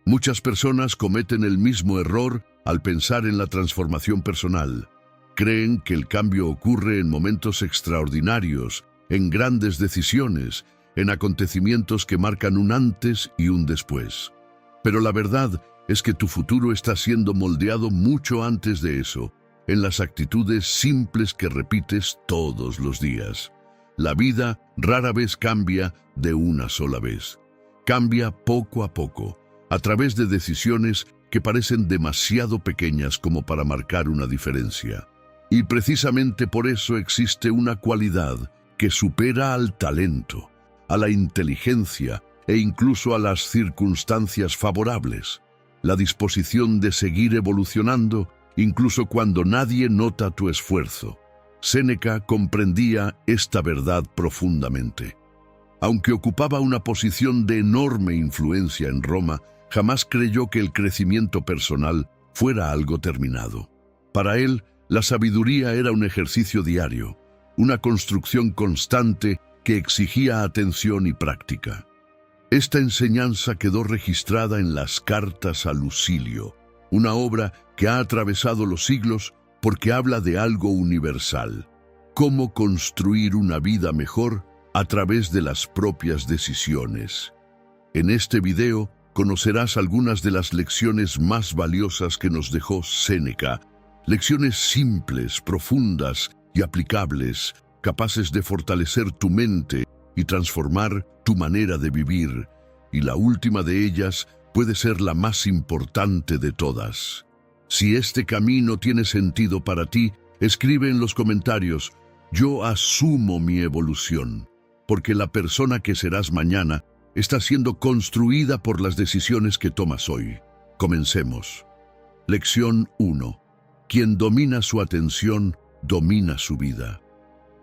Muchas personas cometen el mismo error al pensar en la transformación personal. Creen que el cambio ocurre en momentos extraordinarios, en grandes decisiones, en acontecimientos que marcan un antes y un después. Pero la verdad es que tu futuro está siendo moldeado mucho antes de eso, en las actitudes simples que repites todos los días. La vida rara vez cambia de una sola vez. Cambia poco a poco, a través de decisiones que parecen demasiado pequeñas como para marcar una diferencia. Y precisamente por eso existe una cualidad que supera al talento, a la inteligencia e incluso a las circunstancias favorables: la disposición de seguir evolucionando incluso cuando nadie nota tu esfuerzo. Séneca comprendía esta verdad profundamente. Aunque ocupaba una posición de enorme influencia en Roma, jamás creyó que el crecimiento personal fuera algo terminado. Para él, la sabiduría era un ejercicio diario, una construcción constante que exigía atención y práctica. Esta enseñanza quedó registrada en las Cartas a Lucilio, una obra que ha atravesado los siglos porque habla de algo universal: cómo construir una vida mejor a través de las propias decisiones. En este video conocerás algunas de las lecciones más valiosas que nos dejó Séneca, lecciones simples, profundas y aplicables, capaces de fortalecer tu mente y transformar tu manera de vivir, y la última de ellas puede ser la más importante de todas. Si este camino tiene sentido para ti, escribe en los comentarios: yo asumo mi evolución, porque la persona que serás mañana está siendo construida por las decisiones que tomas hoy. Comencemos. Lección 1. Quien domina su atención, domina su vida.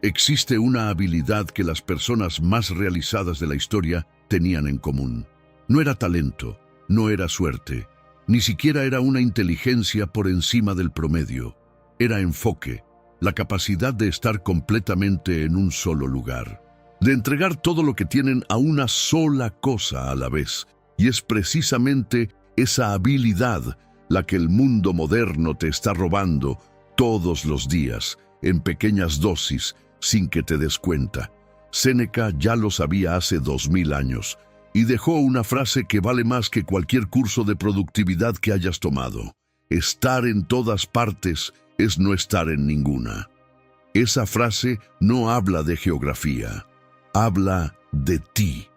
Existe una habilidad que las personas más realizadas de la historia tenían en común. No era talento, no era suerte, ni siquiera era una inteligencia por encima del promedio. Era enfoque, la capacidad de estar completamente en un solo lugar, de entregar todo lo que tienen a una sola cosa a la vez. Y es precisamente esa habilidad la que el mundo moderno te está robando todos los días, en pequeñas dosis, sin que te des cuenta. Séneca ya lo sabía hace 2000 años y dejó una frase que vale más que cualquier curso de productividad que hayas tomado: estar en todas partes es no estar en ninguna. Esa frase no habla de geografía, habla de ti.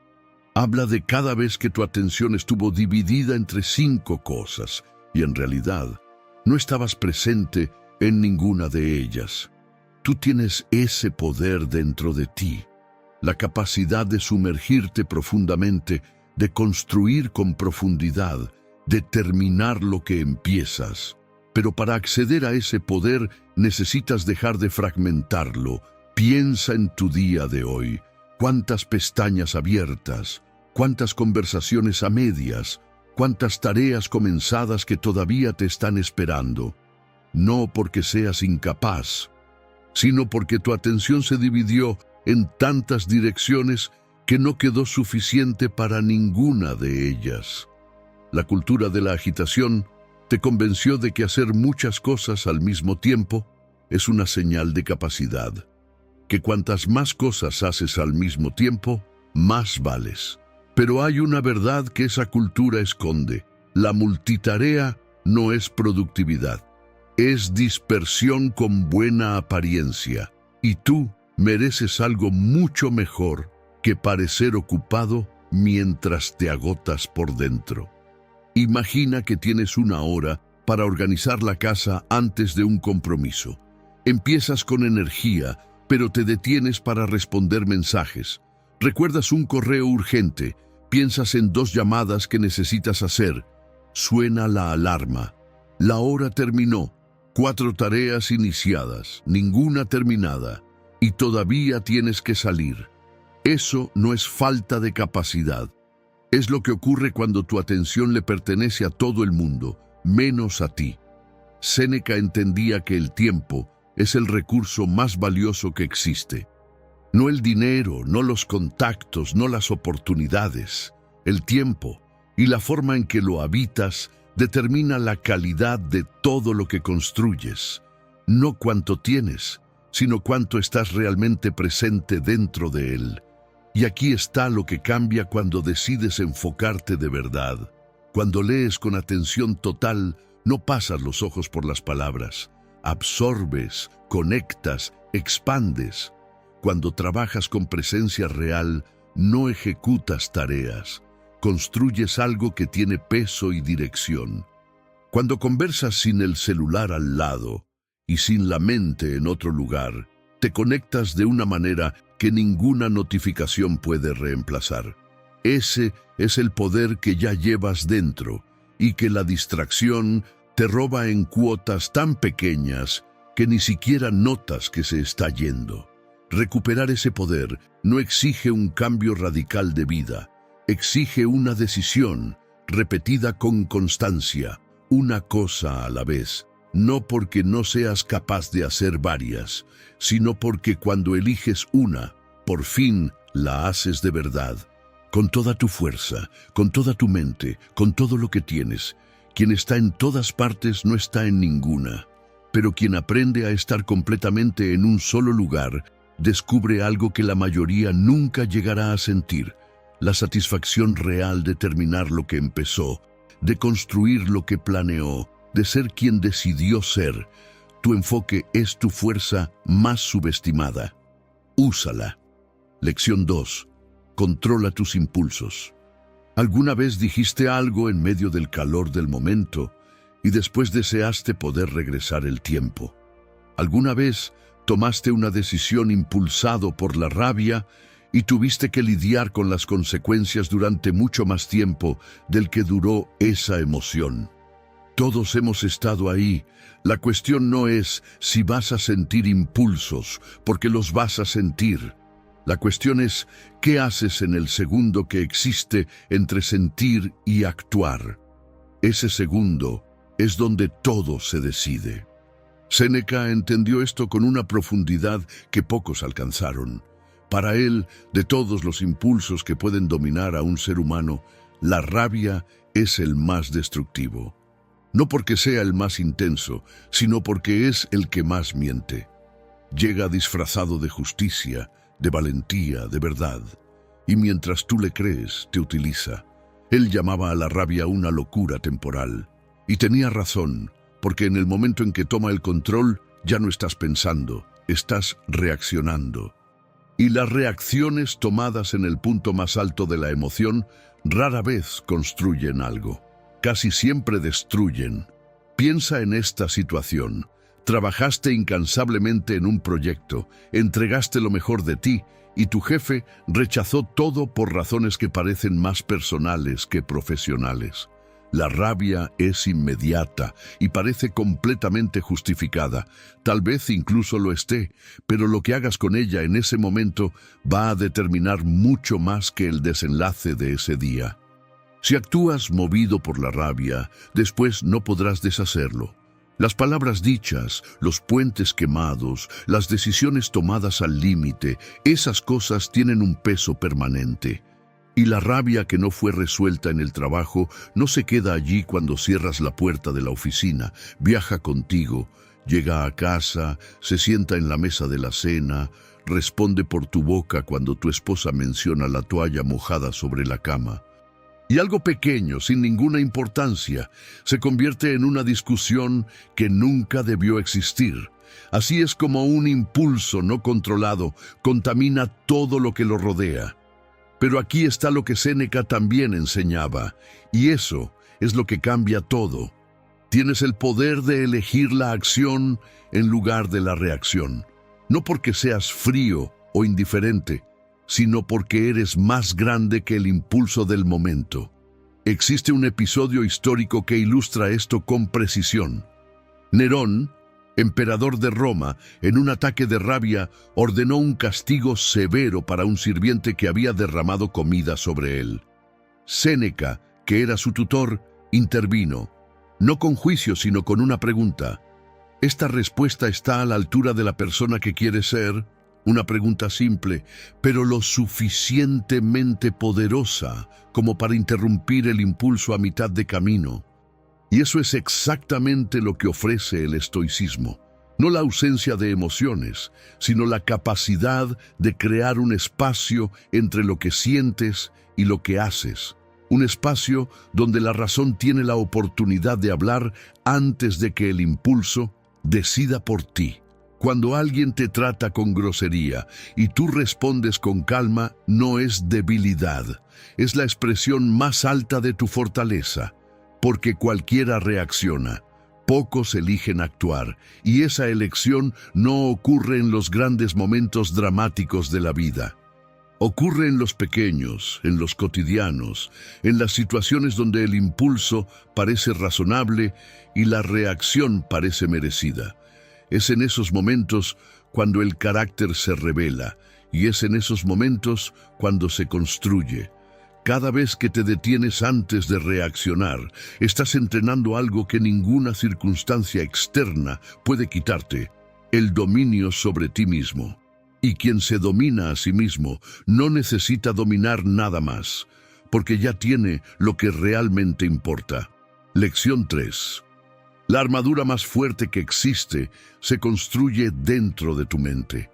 Habla de cada vez que tu atención estuvo dividida entre 5 cosas y en realidad no estabas presente en ninguna de ellas. Tú tienes ese poder dentro de ti, la capacidad de sumergirte profundamente, de construir con profundidad, de terminar lo que empiezas. Pero para acceder a ese poder necesitas dejar de fragmentarlo. Piensa en tu día de hoy. ¿Cuántas pestañas abiertas? ¿Cuántas conversaciones a medias? ¿Cuántas tareas comenzadas que todavía te están esperando? No porque seas incapaz, sino porque tu atención se dividió en tantas direcciones que no quedó suficiente para ninguna de ellas. La cultura de la agitación te convenció de que hacer muchas cosas al mismo tiempo es una señal de capacidad, que cuantas más cosas haces al mismo tiempo, más vales. Pero hay una verdad que esa cultura esconde: la multitarea no es productividad, es dispersión con buena apariencia, y tú mereces algo mucho mejor que parecer ocupado mientras te agotas por dentro. Imagina que tienes 1 hora para organizar la casa antes de un compromiso. Empiezas con energía, pero te detienes para responder mensajes. Recuerdas un correo urgente, piensas en 2 llamadas que necesitas hacer. Suena la alarma. La hora terminó. 4 tareas iniciadas, ninguna terminada, y todavía tienes que salir. Eso no es falta de capacidad. Es lo que ocurre cuando tu atención le pertenece a todo el mundo, menos a ti. Séneca entendía que el tiempo es el recurso más valioso que existe. No el dinero, no los contactos, no las oportunidades. El tiempo, y la forma en que lo habitas determina la calidad de todo lo que construyes. No cuánto tienes, sino cuánto estás realmente presente dentro de él. Y aquí está lo que cambia cuando decides enfocarte de verdad. Cuando lees con atención total, no pasas los ojos por las palabras. Absorbes, conectas, expandes. Cuando trabajas con presencia real, no ejecutas tareas. Construyes algo que tiene peso y dirección. Cuando conversas sin el celular al lado y sin la mente en otro lugar, te conectas de una manera que ninguna notificación puede reemplazar. Ese es el poder que ya llevas dentro y que la distracción te roba en cuotas tan pequeñas que ni siquiera notas que se está yendo. Recuperar ese poder no exige un cambio radical de vida, exige una decisión repetida con constancia, una cosa a la vez. No porque no seas capaz de hacer varias, sino porque cuando eliges una, por fin la haces de verdad. Con toda tu fuerza, con toda tu mente, con todo lo que tienes. Quien está en todas partes no está en ninguna. Pero quien aprende a estar completamente en un solo lugar, descubre algo que la mayoría nunca llegará a sentir. La satisfacción real de terminar lo que empezó, de construir lo que planeó, de ser quien decidió ser. Tu enfoque es tu fuerza más subestimada. Úsala. Lección 2. Controla tus impulsos. ¿Alguna vez dijiste algo en medio del calor del momento y después deseaste poder regresar el tiempo? ¿Alguna vez tomaste una decisión impulsado por la rabia y tuviste que lidiar con las consecuencias durante mucho más tiempo del que duró esa emoción? Todos hemos estado ahí. La cuestión no es si vas a sentir impulsos, porque los vas a sentir. La cuestión es qué haces en el segundo que existe entre sentir y actuar. Ese segundo es donde todo se decide. Séneca entendió esto con una profundidad que pocos alcanzaron. Para él, de todos los impulsos que pueden dominar a un ser humano, la rabia es el más destructivo. No porque sea el más intenso, sino porque es el que más miente. Llega disfrazado de justicia, de valentía, de verdad. Y mientras tú le crees, te utiliza. Él llamaba a la rabia una locura temporal. Y tenía razón, porque en el momento en que toma el control, ya no estás pensando, estás reaccionando. Y las reacciones tomadas en el punto más alto de la emoción rara vez construyen algo. Casi siempre destruyen. Piensa en esta situación. Trabajaste incansablemente en un proyecto, entregaste lo mejor de ti y tu jefe rechazó todo por razones que parecen más personales que profesionales. La rabia es inmediata y parece completamente justificada. Tal vez incluso lo esté, pero lo que hagas con ella en ese momento va a determinar mucho más que el desenlace de ese día. Si actúas movido por la rabia, después no podrás deshacerlo. Las palabras dichas, los puentes quemados, las decisiones tomadas al límite, esas cosas tienen un peso permanente. Y la rabia que no fue resuelta en el trabajo no se queda allí cuando cierras la puerta de la oficina, viaja contigo, llega a casa, se sienta en la mesa de la cena, responde por tu boca cuando tu esposa menciona la toalla mojada sobre la cama. Y algo pequeño, sin ninguna importancia, se convierte en una discusión que nunca debió existir. Así es como un impulso no controlado contamina todo lo que lo rodea. Pero aquí está lo que Séneca también enseñaba, y eso es lo que cambia todo. Tienes el poder de elegir la acción en lugar de la reacción, no porque seas frío o indiferente, sino porque eres más grande que el impulso del momento. Existe un episodio histórico que ilustra esto con precisión. Nerón, emperador de Roma, en un ataque de rabia, ordenó un castigo severo para un sirviente que había derramado comida sobre él. Séneca, que era su tutor, intervino, no con juicio sino con una pregunta. ¿Esta respuesta está a la altura de la persona que quiere ser? Una pregunta simple, pero lo suficientemente poderosa como para interrumpir el impulso a mitad de camino. Y eso es exactamente lo que ofrece el estoicismo. No la ausencia de emociones, sino la capacidad de crear un espacio entre lo que sientes y lo que haces. Un espacio donde la razón tiene la oportunidad de hablar antes de que el impulso decida por ti. Cuando alguien te trata con grosería y tú respondes con calma, no es debilidad, es la expresión más alta de tu fortaleza, porque cualquiera reacciona. Pocos eligen actuar, y esa elección no ocurre en los grandes momentos dramáticos de la vida. Ocurre en los pequeños, en los cotidianos, en las situaciones donde el impulso parece razonable y la reacción parece merecida. Es en esos momentos cuando el carácter se revela, y es en esos momentos cuando se construye. Cada vez que te detienes antes de reaccionar, estás entrenando algo que ninguna circunstancia externa puede quitarte: el dominio sobre ti mismo. Y quien se domina a sí mismo no necesita dominar nada más, porque ya tiene lo que realmente importa. Lección 3. La armadura más fuerte que existe se construye dentro de tu mente.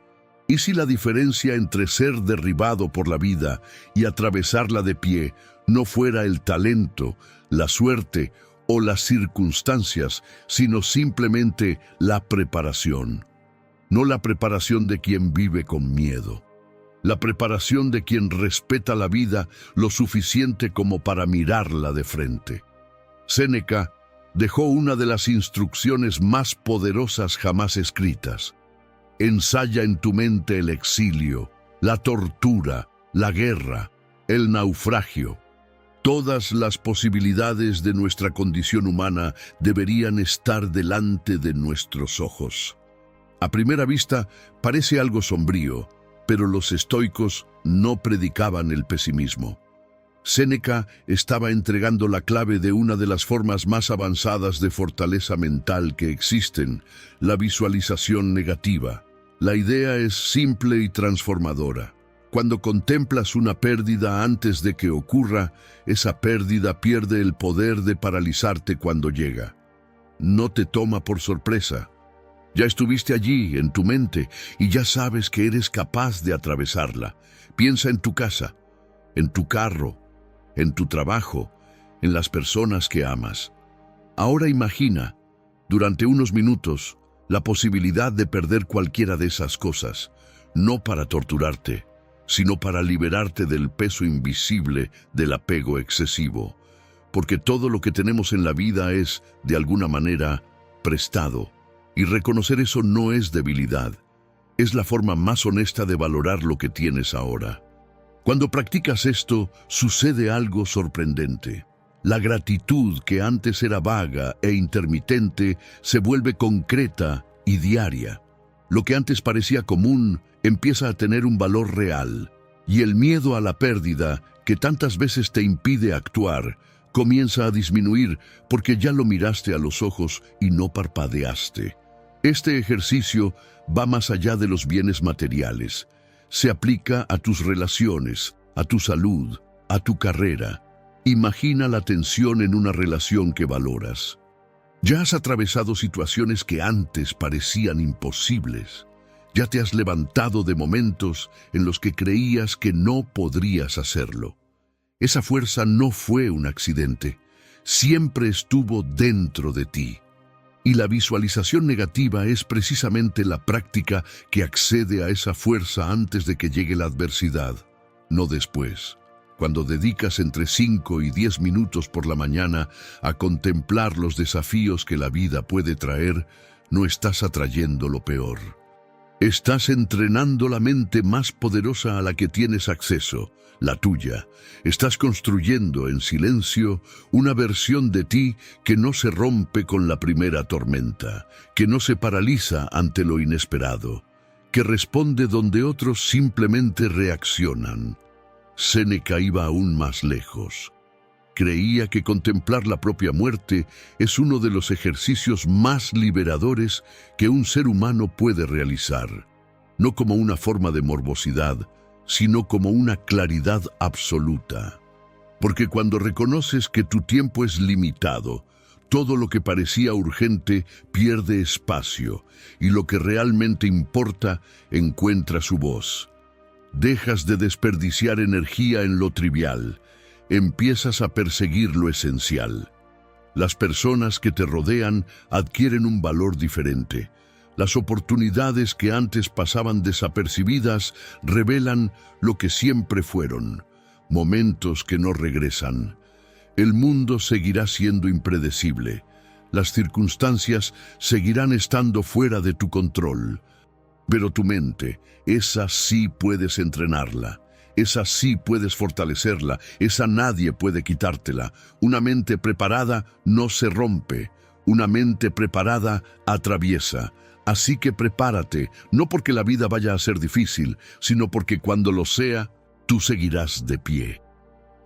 ¿Y si la diferencia entre ser derribado por la vida y atravesarla de pie no fuera el talento, la suerte o las circunstancias, sino simplemente la preparación? No la preparación de quien vive con miedo, la preparación de quien respeta la vida lo suficiente como para mirarla de frente. Séneca dejó una de las instrucciones más poderosas jamás escritas. Ensaya en tu mente el exilio, la tortura, la guerra, el naufragio. Todas las posibilidades de nuestra condición humana deberían estar delante de nuestros ojos. A primera vista parece algo sombrío, pero los estoicos no predicaban el pesimismo. Séneca estaba entregando la clave de una de las formas más avanzadas de fortaleza mental que existen: la visualización negativa. La idea es simple y transformadora. Cuando contemplas una pérdida antes de que ocurra, esa pérdida pierde el poder de paralizarte cuando llega. No te toma por sorpresa. Ya estuviste allí, en tu mente, y ya sabes que eres capaz de atravesarla. Piensa en tu casa, en tu carro, en tu trabajo, en las personas que amas. Ahora imagina, durante unos minutos, la posibilidad de perder cualquiera de esas cosas, no para torturarte, sino para liberarte del peso invisible del apego excesivo. Porque todo lo que tenemos en la vida es, de alguna manera, prestado. Y reconocer eso no es debilidad, es la forma más honesta de valorar lo que tienes ahora. Cuando practicas esto, sucede algo sorprendente. La gratitud, que antes era vaga e intermitente, se vuelve concreta y diaria. Lo que antes parecía común empieza a tener un valor real, y el miedo a la pérdida, que tantas veces te impide actuar, comienza a disminuir porque ya lo miraste a los ojos y no parpadeaste. Este ejercicio va más allá de los bienes materiales. Se aplica a tus relaciones, a tu salud, a tu carrera. Imagina la tensión en una relación que valoras. Ya has atravesado situaciones que antes parecían imposibles. Ya te has levantado de momentos en los que creías que no podrías hacerlo. Esa fuerza no fue un accidente. Siempre estuvo dentro de ti. Y la visualización negativa es precisamente la práctica que accede a esa fuerza antes de que llegue la adversidad, no después. Cuando dedicas entre 5 y 10 minutos por la mañana a contemplar los desafíos que la vida puede traer, no estás atrayendo lo peor. Estás entrenando la mente más poderosa a la que tienes acceso, la tuya. Estás construyendo en silencio una versión de ti que no se rompe con la primera tormenta, que no se paraliza ante lo inesperado, que responde donde otros simplemente reaccionan. Séneca iba aún más lejos. Creía que contemplar la propia muerte es uno de los ejercicios más liberadores que un ser humano puede realizar. no como una forma de morbosidad, sino como una claridad absoluta. Porque cuando reconoces que tu tiempo es limitado, todo lo que parecía urgente pierde espacio y lo que realmente importa encuentra su voz. Dejas de desperdiciar energía en lo trivial, empiezas a perseguir lo esencial. Las personas que te rodean adquieren un valor diferente. Las oportunidades que antes pasaban desapercibidas revelan lo que siempre fueron, momentos que no regresan. El mundo seguirá siendo impredecible. Las circunstancias seguirán estando fuera de tu control. Pero tu mente, esa sí puedes entrenarla. Esa sí puedes fortalecerla. Esa nadie puede quitártela. Una mente preparada no se rompe. Una mente preparada atraviesa. Así que prepárate, no porque la vida vaya a ser difícil, sino porque cuando lo sea, tú seguirás de pie.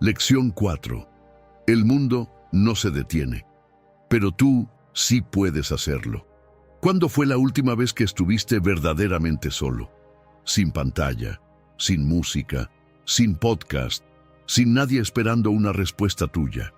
Lección 4. El mundo no se detiene, pero tú sí puedes hacerlo. ¿Cuándo fue la última vez que estuviste verdaderamente solo? Sin pantalla, sin música, sin podcast, sin nadie esperando una respuesta tuya.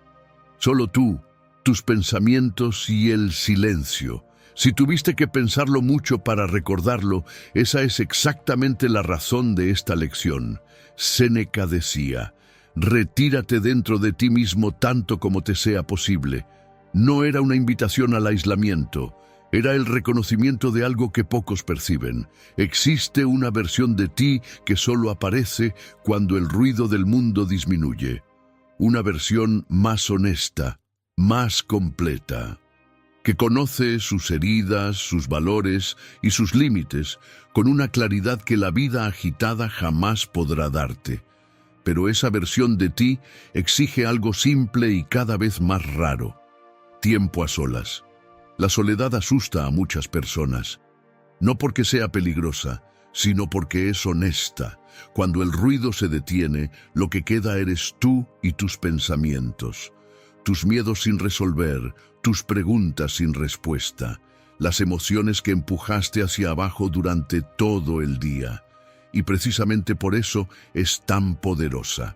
Solo tú, tus pensamientos y el silencio. Si tuviste que pensarlo mucho para recordarlo, esa es exactamente la razón de esta lección. Séneca decía: retírate dentro de ti mismo tanto como te sea posible. No era una invitación al aislamiento, era el reconocimiento de algo que pocos perciben. Existe una versión de ti que solo aparece cuando el ruido del mundo disminuye. Una versión más honesta, más completa, que conoce sus heridas, sus valores y sus límites con una claridad que la vida agitada jamás podrá darte. Pero esa versión de ti exige algo simple y cada vez más raro: tiempo a solas. La soledad asusta a muchas personas, no porque sea peligrosa, sino porque es honesta. Cuando el ruido se detiene, lo que queda eres tú y tus pensamientos, tus miedos sin resolver, tus preguntas sin respuesta, las emociones que empujaste hacia abajo durante todo el día. Y precisamente por eso es tan poderosa,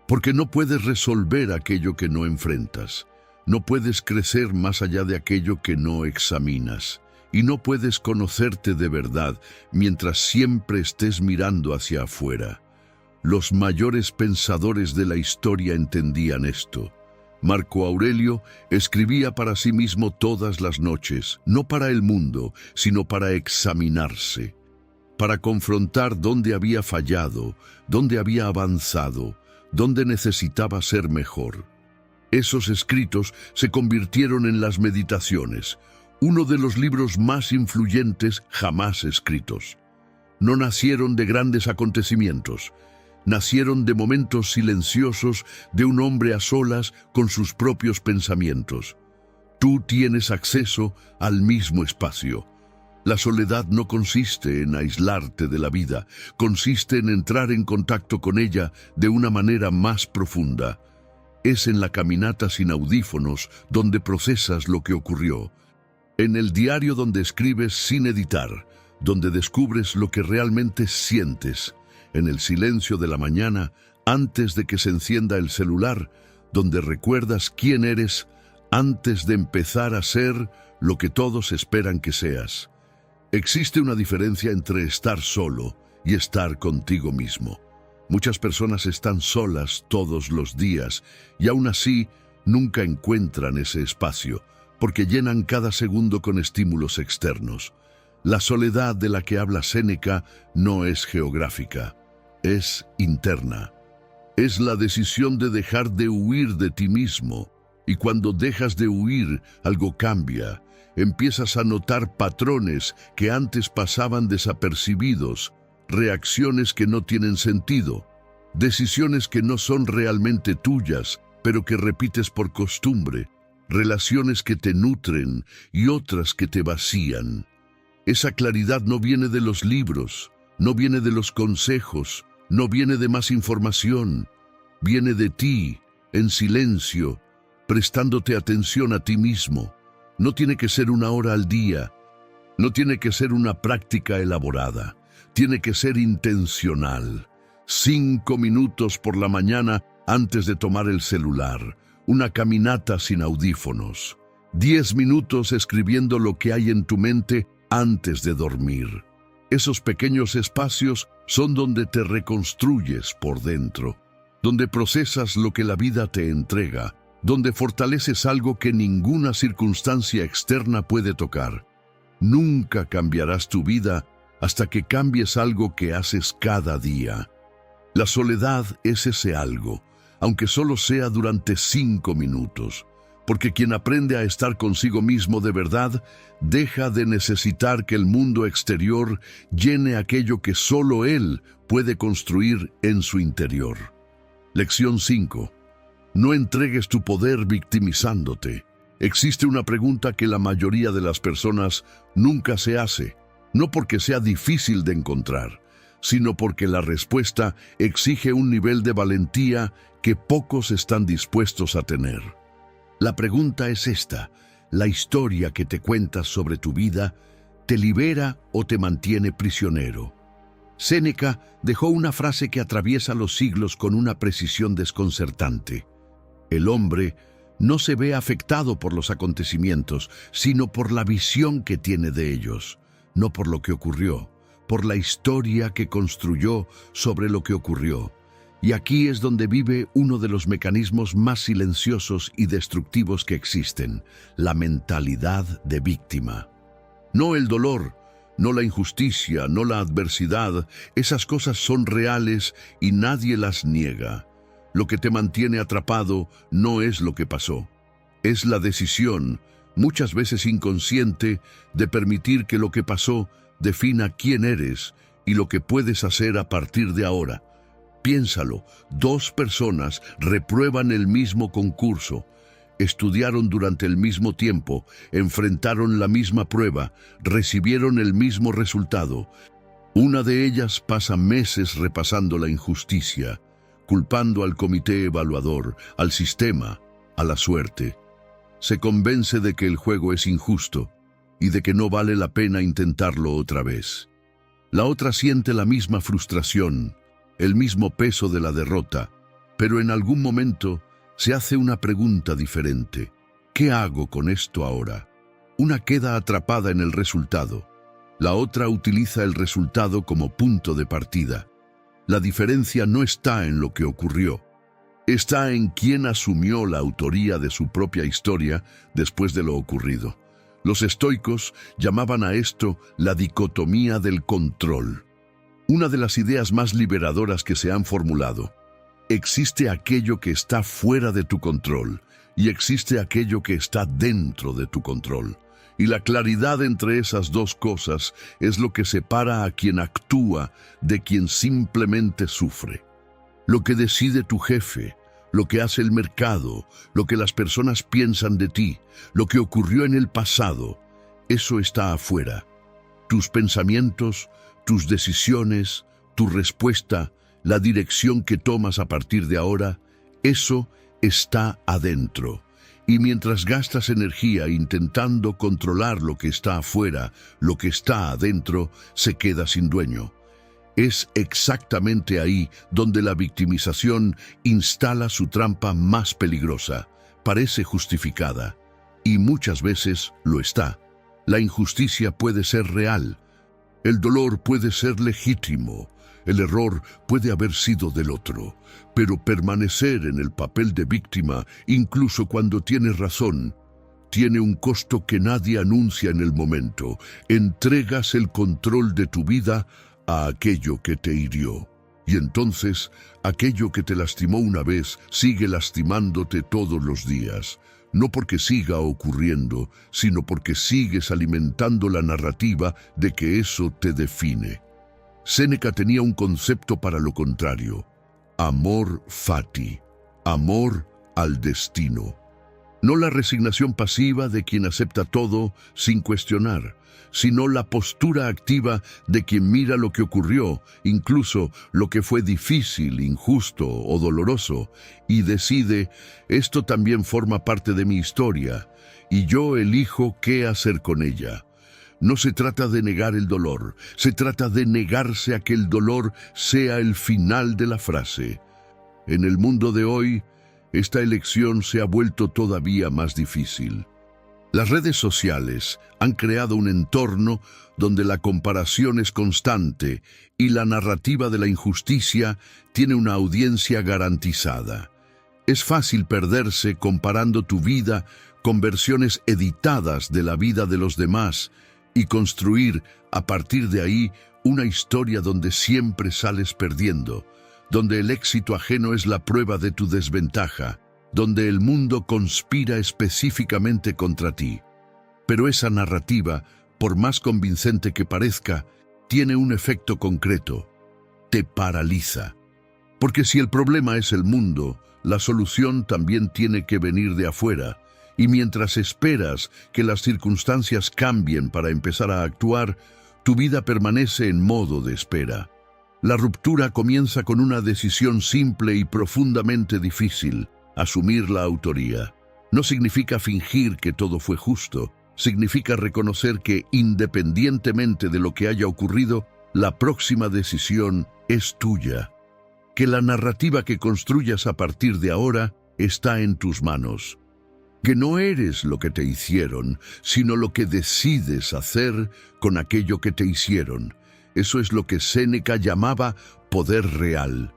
porque no puedes resolver aquello que no enfrentas. No puedes crecer más allá de aquello que no examinas. Y no puedes conocerte de verdad mientras siempre estés mirando hacia afuera. Los mayores pensadores de la historia entendían esto. Marco Aurelio escribía para sí mismo todas las noches, no para el mundo, sino para examinarse, para confrontar dónde había fallado, dónde había avanzado, dónde necesitaba ser mejor. Esos escritos se convirtieron en las Meditaciones, uno de los libros más influyentes jamás escritos. No nacieron de grandes acontecimientos, nacieron de momentos silenciosos de un hombre a solas con sus propios pensamientos. Tú tienes acceso al mismo espacio. La soledad no consiste en aislarte de la vida, consiste en entrar en contacto con ella de una manera más profunda. Es en la caminata sin audífonos donde procesas lo que ocurrió, en el diario donde escribes sin editar, donde descubres lo que realmente sientes, en el silencio de la mañana antes de que se encienda el celular, donde recuerdas quién eres antes de empezar a ser lo que todos esperan que seas. Existe una diferencia entre estar solo y estar contigo mismo. Muchas personas están solas todos los días y aún así nunca encuentran ese espacio, porque llenan cada segundo con estímulos externos. La soledad de la que habla Séneca no es geográfica, es interna. Es la decisión de dejar de huir de ti mismo, y cuando dejas de huir, algo cambia. Empiezas a notar patrones que antes pasaban desapercibidos, reacciones que no tienen sentido, decisiones que no son realmente tuyas, pero que repites por costumbre, relaciones que te nutren y otras que te vacían. Esa claridad no viene de los libros, no viene de los consejos, no viene de más información, viene de ti, en silencio, prestándote atención a ti mismo. No tiene que ser 1 hora al día, no tiene que ser una práctica elaborada. tiene que ser intencional. 5 minutos por la mañana antes de tomar el celular, una caminata sin audífonos. 10 minutos escribiendo lo que hay en tu mente antes de dormir. Esos pequeños espacios son donde te reconstruyes por dentro, donde procesas lo que la vida te entrega, donde fortaleces algo que ninguna circunstancia externa puede tocar. Nunca cambiarás tu vida hasta que cambies algo que haces cada día. La soledad es ese algo, aunque solo sea durante 5 minutos, porque quien aprende a estar consigo mismo de verdad, deja de necesitar que el mundo exterior llene aquello que solo él puede construir en su interior. Lección 5. No entregues tu poder victimizándote. Existe una pregunta que la mayoría de las personas nunca se hace, no porque sea difícil de encontrar, sino porque la respuesta exige un nivel de valentía que pocos están dispuestos a tener. La pregunta es esta: ¿la historia que te cuentas sobre tu vida te libera o te mantiene prisionero? Séneca dejó una frase que atraviesa los siglos con una precisión desconcertante. El hombre no se ve afectado por los acontecimientos, sino por la visión que tiene de ellos, no por lo que ocurrió, por la historia que construyó sobre lo que ocurrió. Y aquí es donde vive uno de los mecanismos más silenciosos y destructivos que existen: la mentalidad de víctima. No el dolor, no la injusticia, no la adversidad, esas cosas son reales y nadie las niega. Lo que te mantiene atrapado no es lo que pasó, es la decisión, muchas veces inconsciente, de permitir que lo que pasó defina quién eres y lo que puedes hacer a partir de ahora. Piénsalo, 2 personas reprueban el mismo concurso, estudiaron durante el mismo tiempo, enfrentaron la misma prueba, recibieron el mismo resultado. Una de ellas pasa meses repasando la injusticia, culpando al comité evaluador, al sistema, a la suerte. Se convence de que el juego es injusto y de que no vale la pena intentarlo otra vez. La otra siente la misma frustración, el mismo peso de la derrota, pero en algún momento se hace una pregunta diferente: ¿qué hago con esto ahora? Una queda atrapada en el resultado, la otra utiliza el resultado como punto de partida. La diferencia no está en lo que ocurrió, está en quién asumió la autoría de su propia historia después de lo ocurrido. Los estoicos llamaban a esto la dicotomía del control. Una de las ideas más liberadoras que se han formulado: existe aquello que está fuera de tu control y existe aquello que está dentro de tu control. Y la claridad entre esas dos cosas es lo que separa a quien actúa de quien simplemente sufre. Lo que decide tu jefe, lo que hace el mercado, lo que las personas piensan de ti, lo que ocurrió en el pasado, eso está afuera. Tus pensamientos, tus decisiones, tu respuesta, la dirección que tomas a partir de ahora, eso está adentro. Y mientras gastas energía intentando controlar lo que está afuera, lo que está adentro se queda sin dueño. Es exactamente ahí donde la victimización instala su trampa más peligrosa. Parece justificada, y muchas veces lo está. La injusticia puede ser real, el dolor puede ser legítimo, el error puede haber sido del otro, pero permanecer en el papel de víctima, incluso cuando tienes razón, tiene un costo que nadie anuncia en el momento. Entregas el control de tu vida a aquello que te hirió. Y entonces, aquello que te lastimó una vez sigue lastimándote todos los días. No porque siga ocurriendo, sino porque sigues alimentando la narrativa de que eso te define. Séneca tenía un concepto para lo contrario: amor fati, amor al destino. No la resignación pasiva de quien acepta todo sin cuestionar, sino la postura activa de quien mira lo que ocurrió, incluso lo que fue difícil, injusto o doloroso, y decide: esto también forma parte de mi historia, y yo elijo qué hacer con ella. No se trata de negar el dolor, se trata de negarse a que el dolor sea el final de la frase. En el mundo de hoy, esta elección se ha vuelto todavía más difícil. Las redes sociales han creado un entorno donde la comparación es constante y la narrativa de la injusticia tiene una audiencia garantizada. Es fácil perderse comparando tu vida con versiones editadas de la vida de los demás y construir, a partir de ahí, una historia donde siempre sales perdiendo, donde el éxito ajeno es la prueba de tu desventaja, donde el mundo conspira específicamente contra ti. Pero esa narrativa, por más convincente que parezca, tiene un efecto concreto: te paraliza. Porque si el problema es el mundo, la solución también tiene que venir de afuera, y mientras esperas que las circunstancias cambien para empezar a actuar, tu vida permanece en modo de espera. La ruptura comienza con una decisión simple y profundamente difícil: asumir la autoría. No significa fingir que todo fue justo, significa reconocer que, independientemente de lo que haya ocurrido, la próxima decisión es tuya. Que la narrativa que construyas a partir de ahora está en tus manos. Que no eres lo que te hicieron, sino lo que decides hacer con aquello que te hicieron. Eso es lo que Séneca llamaba poder real.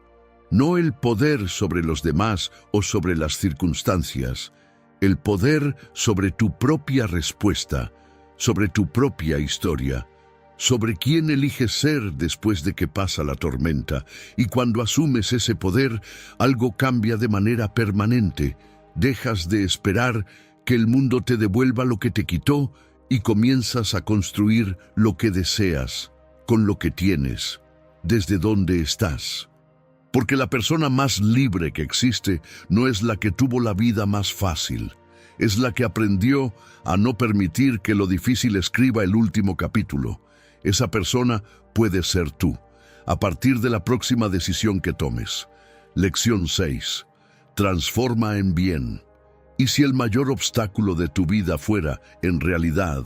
No el poder sobre los demás o sobre las circunstancias, el poder sobre tu propia respuesta, sobre tu propia historia, sobre quién eliges ser después de que pasa la tormenta. Y cuando asumes ese poder, algo cambia de manera permanente. Dejas de esperar que el mundo te devuelva lo que te quitó y comienzas a construir lo que deseas, con lo que tienes, desde donde estás. Porque la persona más libre que existe no es la que tuvo la vida más fácil, es la que aprendió a no permitir que lo difícil escriba el último capítulo. Esa persona puede ser tú, a partir de la próxima decisión que tomes. Lección 6. Transforma en bien. Y si el mayor obstáculo de tu vida fuera, en realidad,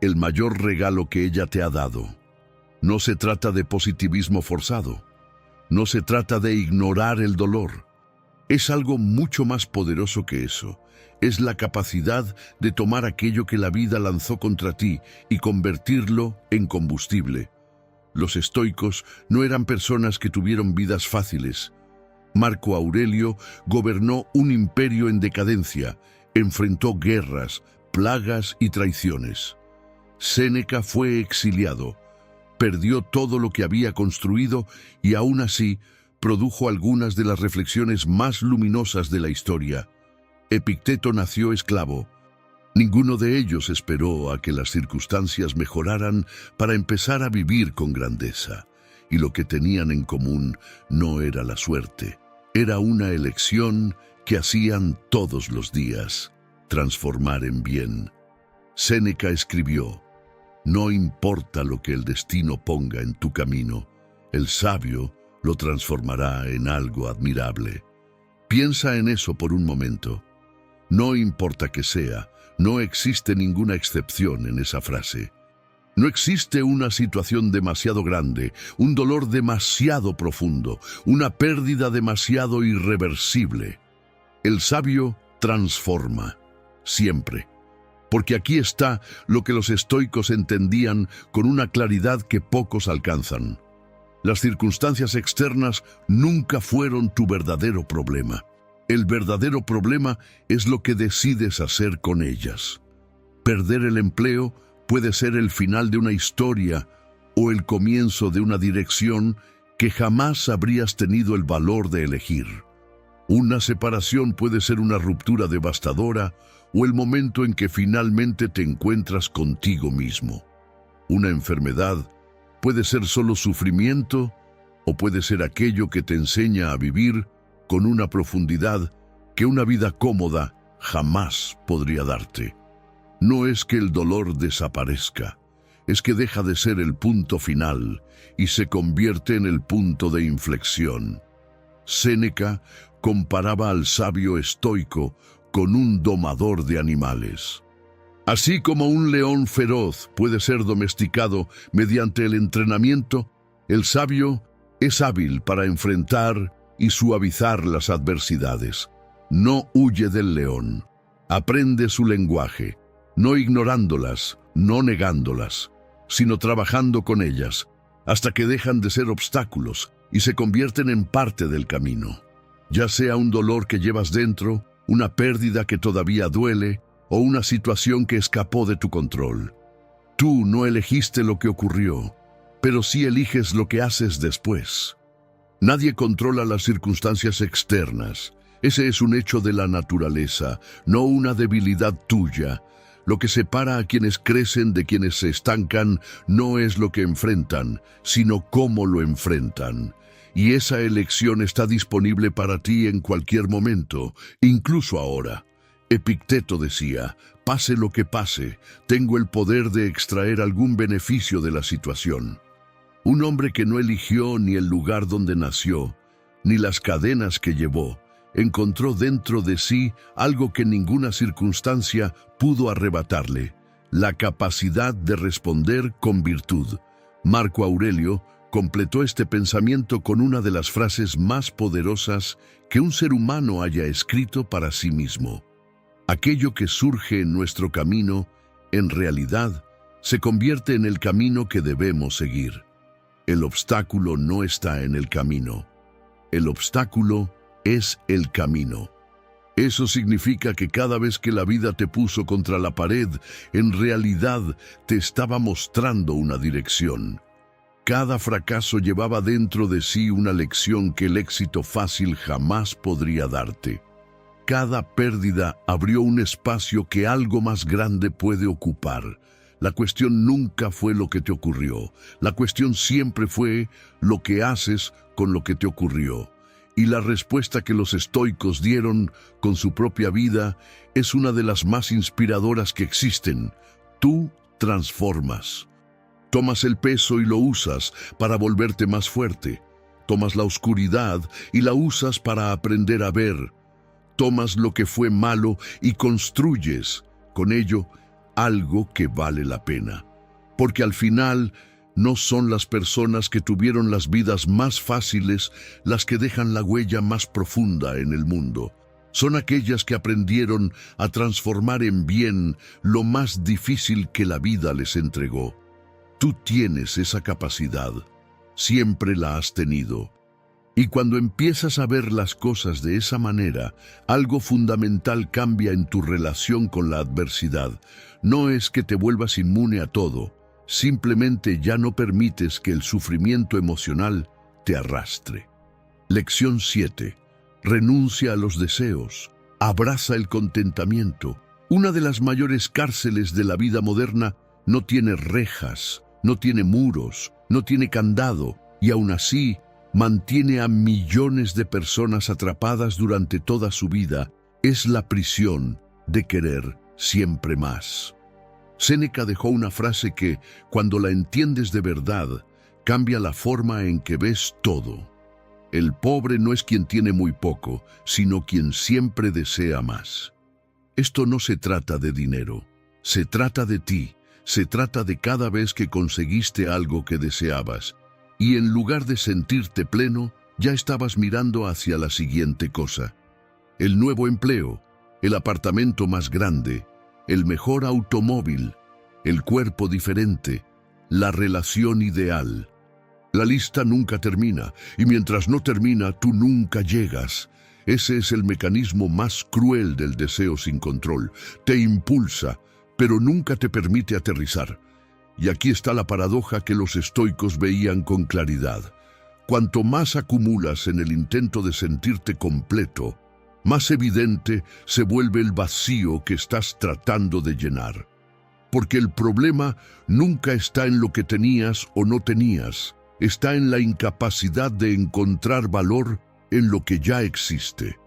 el mayor regalo que ella te ha dado. No se trata de positivismo forzado. No se trata de ignorar el dolor. Es algo mucho más poderoso que eso. Es la capacidad de tomar aquello que la vida lanzó contra ti y convertirlo en combustible. Los estoicos no eran personas que tuvieron vidas fáciles. Marco Aurelio gobernó un imperio en decadencia, enfrentó guerras, plagas y traiciones. Séneca fue exiliado, perdió todo lo que había construido y aún así produjo algunas de las reflexiones más luminosas de la historia. Epicteto nació esclavo. Ninguno de ellos esperó a que las circunstancias mejoraran para empezar a vivir con grandeza. Y lo que tenían en común no era la suerte, era una elección que hacían todos los días: transformar en bien. Séneca escribió: no importa lo que el destino ponga en tu camino, el sabio lo transformará en algo admirable. Piensa en eso por un momento. No importa que sea, no existe ninguna excepción en esa frase. No existe una situación demasiado grande, un dolor demasiado profundo, una pérdida demasiado irreversible. El sabio transforma, siempre. Porque aquí está lo que los estoicos entendían con una claridad que pocos alcanzan. Las circunstancias externas nunca fueron tu verdadero problema. El verdadero problema es lo que decides hacer con ellas. Perder el empleo puede ser el final de una historia o el comienzo de una dirección que jamás habrías tenido el valor de elegir. Una separación puede ser una ruptura devastadora o el momento en que finalmente te encuentras contigo mismo. Una enfermedad puede ser solo sufrimiento o puede ser aquello que te enseña a vivir con una profundidad que una vida cómoda jamás podría darte. No es que el dolor desaparezca, es que deja de ser el punto final y se convierte en el punto de inflexión. Séneca comparaba al sabio estoico con un domador de animales. Así como un león feroz puede ser domesticado mediante el entrenamiento, el sabio es hábil para enfrentar y suavizar las adversidades. No huye del león. Aprende su lenguaje, no ignorándolas, no negándolas, sino trabajando con ellas, hasta que dejan de ser obstáculos y se convierten en parte del camino. Ya sea un dolor que llevas dentro, una pérdida que todavía duele, o una situación que escapó de tu control. Tú no elegiste lo que ocurrió, pero sí eliges lo que haces después. Nadie controla las circunstancias externas. Ese es un hecho de la naturaleza, no una debilidad tuya. Lo que separa a quienes crecen de quienes se estancan no es lo que enfrentan, sino cómo lo enfrentan. Y esa elección está disponible para ti en cualquier momento, incluso ahora. Epicteto decía, pase lo que pase, tengo el poder de extraer algún beneficio de la situación. Un hombre que no eligió ni el lugar donde nació, ni las cadenas que llevó, encontró dentro de sí algo que ninguna circunstancia pudo arrebatarle, la capacidad de responder con virtud. Marco Aurelio completó este pensamiento con una de las frases más poderosas que un ser humano haya escrito para sí mismo. Aquello que surge en nuestro camino, en realidad, se convierte en el camino que debemos seguir. El obstáculo no está en el camino. El obstáculo es el camino. Eso significa que cada vez que la vida te puso contra la pared, en realidad te estaba mostrando una dirección. Cada fracaso llevaba dentro de sí una lección que el éxito fácil jamás podría darte. Cada pérdida abrió un espacio que algo más grande puede ocupar. La cuestión nunca fue lo que te ocurrió. La cuestión siempre fue lo que haces con lo que te ocurrió. Y la respuesta que los estoicos dieron con su propia vida es una de las más inspiradoras que existen. Tú transformas. Tomas el peso y lo usas para volverte más fuerte. Tomas la oscuridad y la usas para aprender a ver. Tomas lo que fue malo y construyes con ello algo que vale la pena. Porque al final no son las personas que tuvieron las vidas más fáciles las que dejan la huella más profunda en el mundo. Son aquellas que aprendieron a transformar en bien lo más difícil que la vida les entregó. Tú tienes esa capacidad. Siempre la has tenido. Y cuando empiezas a ver las cosas de esa manera, algo fundamental cambia en tu relación con la adversidad. No es que te vuelvas inmune a todo, simplemente ya no permites que el sufrimiento emocional te arrastre. Lección 7. Renuncia a los deseos. Abraza el contentamiento. Una de las mayores cárceles de la vida moderna no tiene rejas, no tiene muros, no tiene candado, y aún así mantiene a millones de personas atrapadas durante toda su vida. Es la prisión de querer siempre más. Séneca dejó una frase que, cuando la entiendes de verdad, cambia la forma en que ves todo. El pobre no es quien tiene muy poco, sino quien siempre desea más. Esto no se trata de dinero, se trata de ti, se trata de cada vez que conseguiste algo que deseabas. Y en lugar de sentirte pleno, ya estabas mirando hacia la siguiente cosa. El nuevo empleo, el apartamento más grande, el mejor automóvil, el cuerpo diferente, la relación ideal. La lista nunca termina, y mientras no termina, tú nunca llegas. Ese es el mecanismo más cruel del deseo sin control. Te impulsa, pero nunca te permite aterrizar. Y aquí está la paradoja que los estoicos veían con claridad. Cuanto más acumulas en el intento de sentirte completo, más evidente se vuelve el vacío que estás tratando de llenar. Porque el problema nunca está en lo que tenías o no tenías, está en la incapacidad de encontrar valor en lo que ya existe.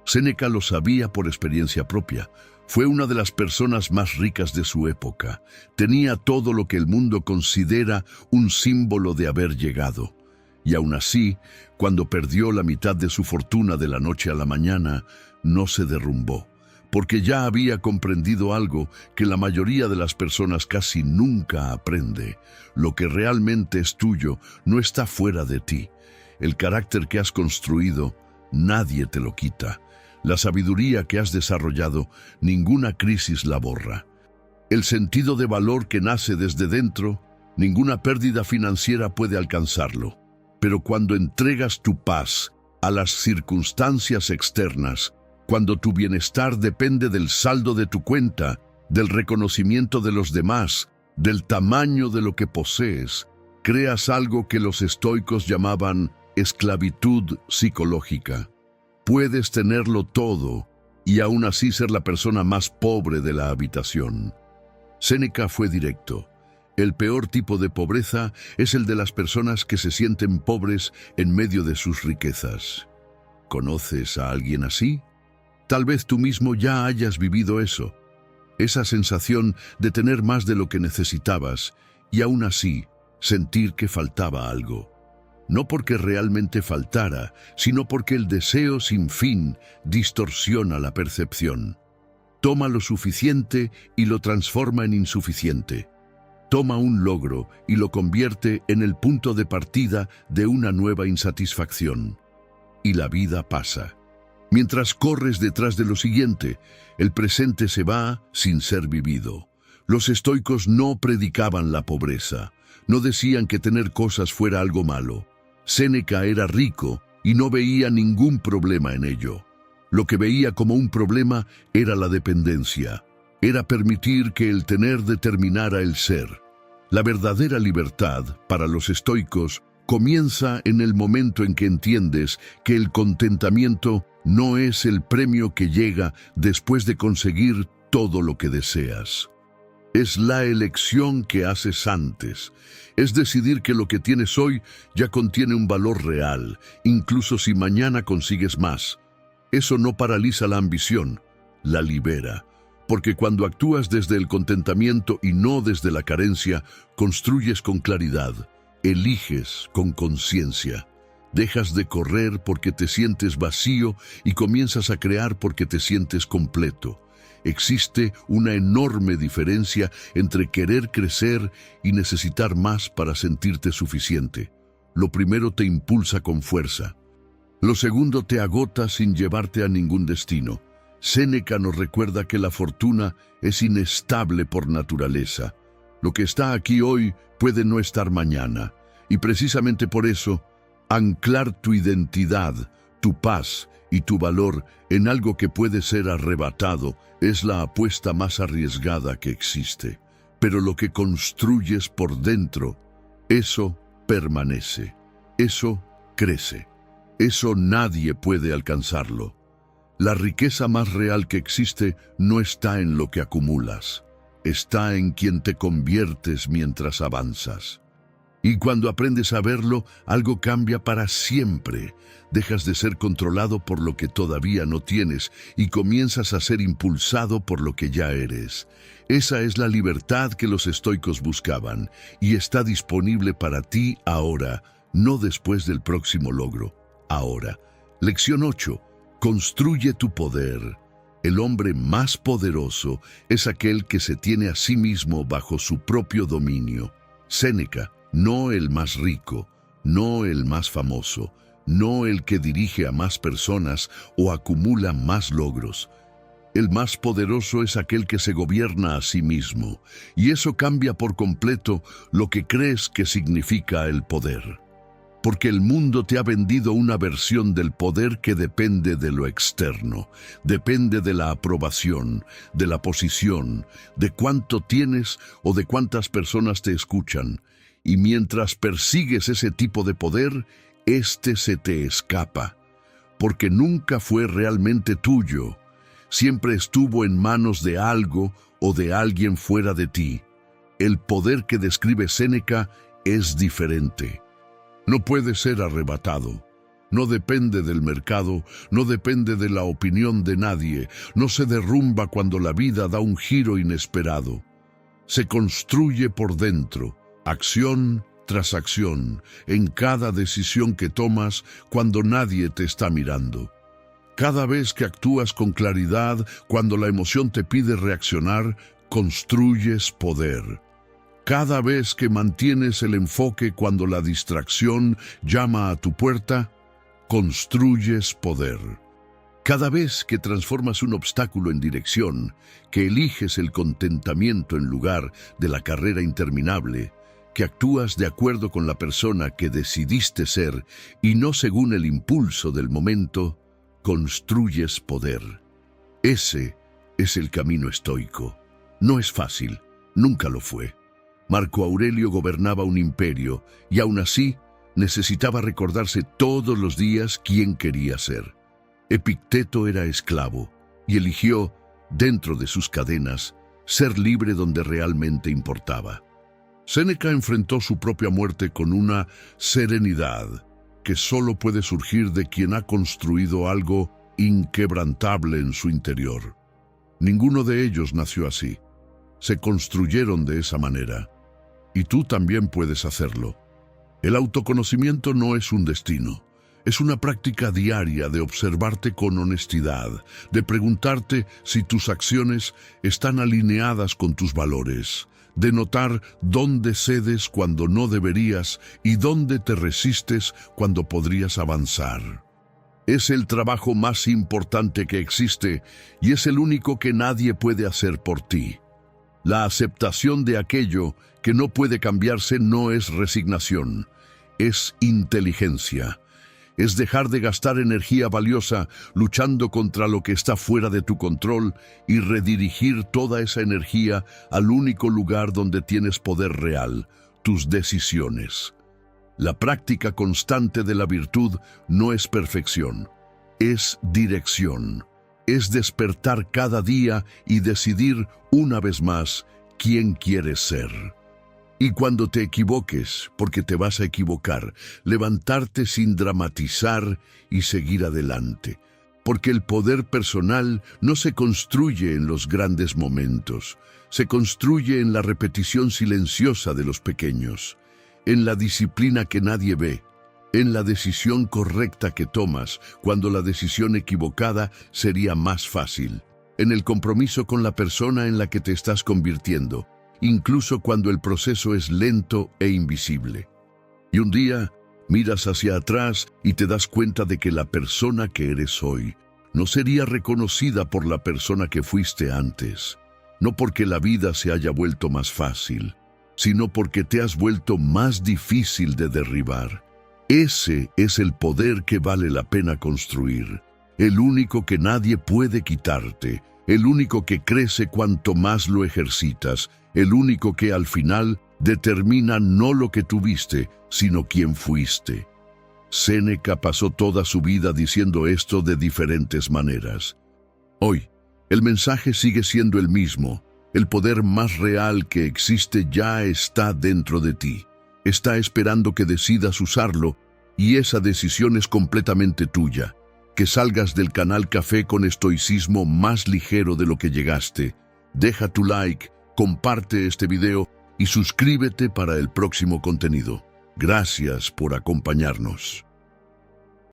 Séneca lo sabía por experiencia propia. Fue una de las personas más ricas de su época. Tenía todo lo que el mundo considera un símbolo de haber llegado. Y aún así, cuando perdió la mitad de su fortuna de la noche a la mañana, no se derrumbó. porque ya había comprendido algo que la mayoría de las personas casi nunca aprende. Lo que realmente es tuyo no está fuera de ti. El carácter que has construido, nadie te lo quita. La sabiduría que has desarrollado, ninguna crisis la borra. El sentido de valor que nace desde dentro, ninguna pérdida financiera puede alcanzarlo. Pero cuando entregas tu paz a las circunstancias externas, cuando tu bienestar depende del saldo de tu cuenta, del reconocimiento de los demás, del tamaño de lo que posees, creas algo que los estoicos llamaban esclavitud psicológica. Puedes tenerlo todo y aún así ser la persona más pobre de la habitación. Séneca fue directo. El peor tipo de pobreza es el de las personas que se sienten pobres en medio de sus riquezas. ¿Conoces a alguien así? Tal vez tú mismo ya hayas vivido eso. Esa sensación de tener más de lo que necesitabas y aún así sentir que faltaba algo. No porque realmente faltara, sino porque el deseo sin fin distorsiona la percepción. Toma lo suficiente y lo transforma en insuficiente. Toma un logro y lo convierte en el punto de partida de una nueva insatisfacción. Y la vida pasa. Mientras corres detrás de lo siguiente, el presente se va sin ser vivido. Los estoicos no predicaban la pobreza, no decían que tener cosas fuera algo malo. Séneca era rico y no veía ningún problema en ello. Lo que veía como un problema era la dependencia. Era permitir que el tener determinara el ser. La verdadera libertad, para los estoicos, comienza en el momento en que entiendes que el contentamiento no es el premio que llega después de conseguir todo lo que deseas. Es la elección que haces antes. Es decidir que lo que tienes hoy ya contiene un valor real, incluso si mañana consigues más. Eso no paraliza la ambición, la libera. Porque cuando actúas desde el contentamiento y no desde la carencia, construyes con claridad, eliges con conciencia. Dejas de correr porque te sientes vacío y comienzas a crear porque te sientes completo. Existe una enorme diferencia entre querer crecer y necesitar más para sentirte suficiente. Lo primero te impulsa con fuerza. Lo segundo te agota sin llevarte a ningún destino. Séneca nos recuerda que la fortuna es inestable por naturaleza. Lo que está aquí hoy puede no estar mañana. Y precisamente por eso, anclar tu identidad, tu paz y tu valor en algo que puede ser arrebatado es la apuesta más arriesgada que existe. Pero lo que construyes por dentro, eso permanece, eso crece, eso nadie puede alcanzarlo. La riqueza más real que existe no está en lo que acumulas, está en quien te conviertes mientras avanzas. Y cuando aprendes a verlo, algo cambia para siempre. Dejas de ser controlado por lo que todavía no tienes y comienzas a ser impulsado por lo que ya eres. Esa es la libertad que los estoicos buscaban y está disponible para ti ahora, no después del próximo logro. Ahora. Lección 8. Construye tu poder. El hombre más poderoso es aquel que se tiene a sí mismo bajo su propio dominio. Séneca. No el más rico, no el más famoso, no el que dirige a más personas o acumula más logros. El más poderoso es aquel que se gobierna a sí mismo, y eso cambia por completo lo que crees que significa el poder. Porque el mundo te ha vendido una versión del poder que depende de lo externo, depende de la aprobación, de la posición, de cuánto tienes o de cuántas personas te escuchan. Y mientras persigues ese tipo de poder, este se te escapa, porque nunca fue realmente tuyo. Siempre estuvo en manos de algo o de alguien fuera de ti. El poder que describe Séneca es diferente. No puede ser arrebatado. No depende del mercado, no depende de la opinión de nadie, no se derrumba cuando la vida da un giro inesperado. Se construye por dentro. Acción tras acción, en cada decisión que tomas cuando nadie te está mirando. Cada vez que actúas con claridad, cuando la emoción te pide reaccionar, construyes poder. Cada vez que mantienes el enfoque cuando la distracción llama a tu puerta, construyes poder. Cada vez que transformas un obstáculo en dirección, que eliges el contentamiento en lugar de la carrera interminable, que actúas de acuerdo con la persona que decidiste ser y no según el impulso del momento, construyes poder. Ese es el camino estoico. No es fácil, nunca lo fue. Marco Aurelio gobernaba un imperio y aún así necesitaba recordarse todos los días quién quería ser. Epicteto era esclavo y eligió, dentro de sus cadenas, ser libre donde realmente importaba. Séneca enfrentó su propia muerte con una serenidad que solo puede surgir de quien ha construido algo inquebrantable en su interior. Ninguno de ellos nació así. Se construyeron de esa manera. Y tú también puedes hacerlo. El autoconocimiento no es un destino. Es una práctica diaria de observarte con honestidad, de preguntarte si tus acciones están alineadas con tus valores, de notar dónde cedes cuando no deberías y dónde te resistes cuando podrías avanzar. Es el trabajo más importante que existe y es el único que nadie puede hacer por ti. La aceptación de aquello que no puede cambiarse no es resignación, es inteligencia. Es dejar de gastar energía valiosa luchando contra lo que está fuera de tu control y redirigir toda esa energía al único lugar donde tienes poder real, tus decisiones. La práctica constante de la virtud no es perfección, es dirección. Es despertar cada día y decidir una vez más quién quieres ser. Y cuando te equivoques, porque te vas a equivocar, levantarte sin dramatizar y seguir adelante. Porque el poder personal no se construye en los grandes momentos, se construye en la repetición silenciosa de los pequeños, en la disciplina que nadie ve, en la decisión correcta que tomas cuando la decisión equivocada sería más fácil, en el compromiso con la persona en la que te estás convirtiendo, incluso cuando el proceso es lento e invisible. Y un día miras hacia atrás y te das cuenta de que la persona que eres hoy no sería reconocida por la persona que fuiste antes, no porque la vida se haya vuelto más fácil, sino porque te has vuelto más difícil de derribar. Ese es el poder que vale la pena construir, el único que nadie puede quitarte, el único que crece cuanto más lo ejercitas, el único que al final determina no lo que tuviste, sino quién fuiste. Séneca pasó toda su vida diciendo esto de diferentes maneras. Hoy, el mensaje sigue siendo el mismo. El poder más real que existe ya está dentro de ti. Está esperando que decidas usarlo y esa decisión es completamente tuya. Que salgas del canal Café con estoicismo más ligero de lo que llegaste. Deja tu like, comparte este video y suscríbete para el próximo contenido. Gracias por acompañarnos.